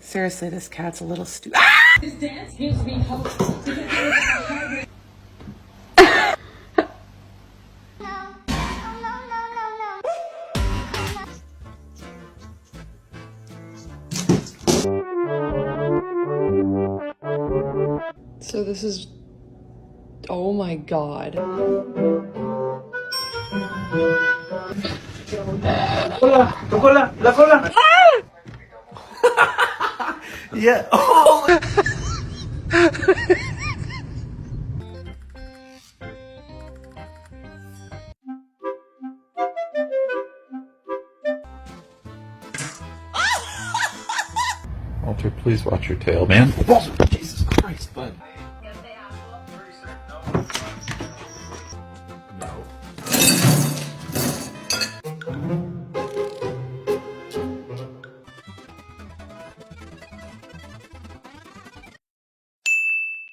Seriously, this cat's a little stupid. This dance gives me hope. So this is, oh my god. Cola, la cola. Yeah. Oh. Walter, please watch your tail, man. Walter, Jesus Christ, bud.